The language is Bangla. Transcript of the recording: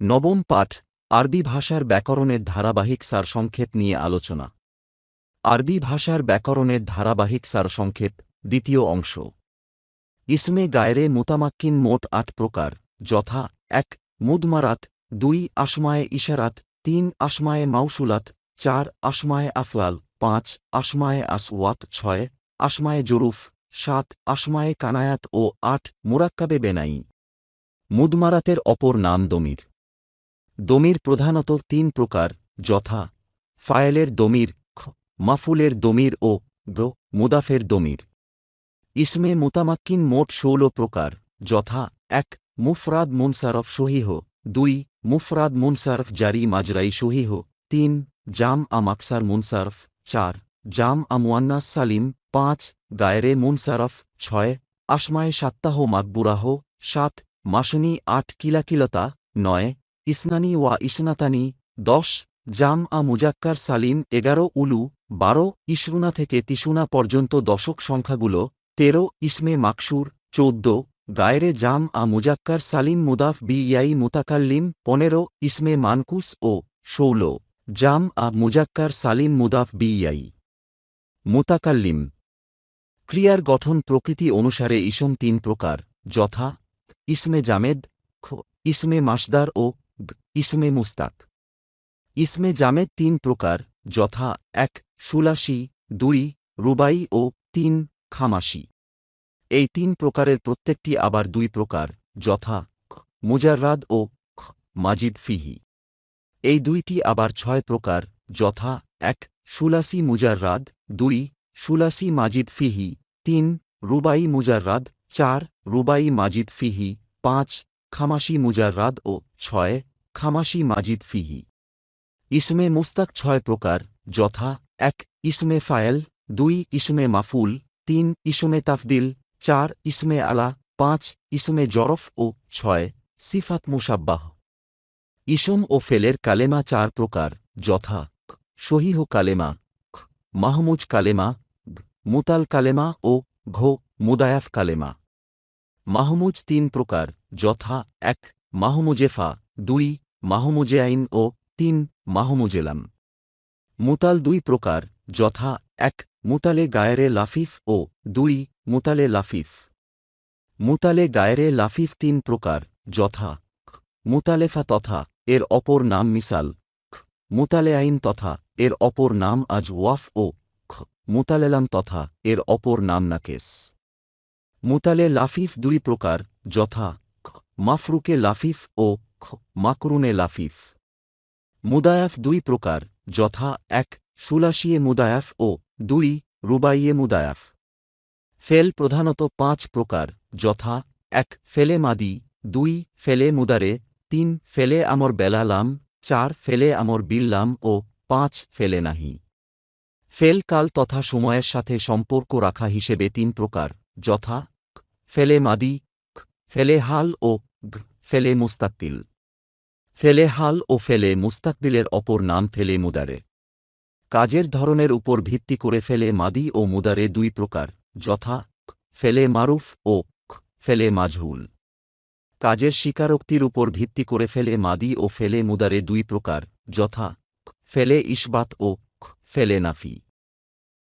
নবম পাঠ আরবি ভাষার ব্যাকরণের ধারাবাহিক সারসংক্ষেপ নিয়ে আলোচনা। আরবি ভাষার ব্যাকরণের ধারাবাহিক সারসংক্ষেপ দ্বিতীয় অংশ। ইসমে গায়রে মুতামাক্কিন মোট ৮ প্রকার, যথা: ১ মুদমারাত, ২ আসমায়ে ইশারাত, ৩ আসমায়ে মাউসুলাত, ৪ আসমায়ে আফআল, ৫ আসমায়ে আসওয়াত, ৬ আসমায়ে জুরুফ, ৭ আসমায়ে কানায়াত ও ৮ মুরাক্কাবে বেনাই। মুদমারাতের অপর নাম দমির। দমির প্রধানত ৩ প্রকার, যথা: ফায়েলের দমির, খ মাফুলের দমির ও গ মুদাফের দমির। ইসমে মুতামাক্কিন মোট ১৬ প্রকার, যথা: ১ মুফরাদ মুনসারফ সহিহ, ২ মুফরাদ মুনসারফ জারি মাজরাই সহিহ, ৩ জাম আ মাকসার মুনসারফ, ৪ জাম আ মুয়ান্নাস সালিম, ৫ গায়রে মুনসারফ, ৬ আসমায়ে সাত্তাহ মাকবুরাহ, ৭ মাসুনি, ৮ কিলাকিলতা, ৯ ইসনানি ওয়া ইসনাতানি, ১০ জাম আ মুজাক্কার সালিম, ১১ উলু, ১২ ইশরুনা থেকে তিসুনা পর্যন্ত দশক সংখ্যাগুলো, ১৩ ইসমে মাকসুর, ১৪ গায়রে জাম আ মুজাক্কার সালিম মুদাফ বি ইয়াই মুতাকাল্লিম, ১৫ ইসমে মানকুস ও ১৬ জাম আ মুজাক্কার সালিম মুদাফ বি ইয়াই মুতাকাল্লিম। ক্রিয়ার গঠন প্রকৃতি অনুসারে ইসম ৩ প্রকার, যথা: ইসমে জামেদ, খ ইসমে মাসদার ও গ ইসমে মুস্তাক। ইসমে জামেদ ৩ প্রকার, যথা: ১ সুলাসি, ২ রুবাই ও ৩ খামাসি। এই ৩ প্রকারের প্রত্যেকটি আবার ২ প্রকার, যথা: খ মুজাররাদ ও খ মাজিদ ফিহি। এই দুইটি আবার ৬ প্রকার, যথা: ১ সুলাসি মুজাররাদ, ২ সুলাসি মাজিদ ফিহি, ৩ রুবাই মুজাররাদ, ৪ রুবাই মাজিদ ফিহি, ৫ খামাসি মুজাররাদ ও ৬ খামাসি মাজিদ ফিহি। ইসমে মুস্তাক ৬ প্রকার, যথা: ১ ইসমে ফায়েল, ২ ইসমে মাফুল, ৩ ইসমে তাফদিল, ৪ ইসমে আলা, ৫ ইসমে জরফ ও ৬ সিফাত মুশাব্বাহ। ইসম ও ফেলের কালেমা ৪ প্রকার, যথা: ক সহিহ কালেমা, খ মাহমুজ কালেমা, গ মুতাল কালেমা ও ঘ মুদায়াফ কালেমা। মাহমুজ ৩ প্রকার, যথা: ১ মাহমুজেফা, ২ মাহমুজে আইন ও ৩ মাহমুজেলাম। মুতাল ২ প্রকার, যথা: ১ মুতালে গায়রে লাফিফ ও ২ মুতালে লাফিফ। মুতালে গায়রে লাফিফ ৩ প্রকার, যথা: খ মুতালেফা তথা এর অপর নাম মিসাল, খ মুতালে আইন তথা এর অপর নাম আজ ওয়াফ ও খ মুতালেলাম তথা এর অপর নাম নাকেস। মুতালে লাফিফ ২ প্রকার, যথা: খ মাফরুকে লাফিফ ও খ মাকরুনে লাফিফ। মুদায়াফ ২ প্রকার, যথা: ১ সুলাসিয়ে মুদায়াফ ও ২ রুবাইয়ে মুদায়াফ। ফেল প্রধানত ৫ প্রকার, যথা: ১ ফেলে মাদি, ২ ফেলে মুদারে, ৩ ফেলে আমর বেলা লাম, ৪ ফেলে আমর বিল লাম ও ৫ ফেলে নাহি। ফেল কাল তথা সময়ের সাথে সম্পর্ক রাখা হিসেবে ৩ প্রকার, যথা: ক ফেলে মাদি, খ ফেলে হাল ও গ ফেলে মুস্তাকবিল। ফেলে হাল ও ফেলে মুস্তাকবিলের অপর নাম ফেলে মুদারে। কাজের ধরনের উপর ভিত্তি করে ফেলে মাদি ও মুদারে ২ প্রকার, যথা: ক ফেলে মারুফ ও খ ফেলে মাজহুল। কাজের স্বীকারোক্তির উপর ভিত্তি করে ফেলে মাদি ও ফেলে মুদারে ২ প্রকার, যথা: ক ফেলে ইসবাত ও খ ফেলে নাফি।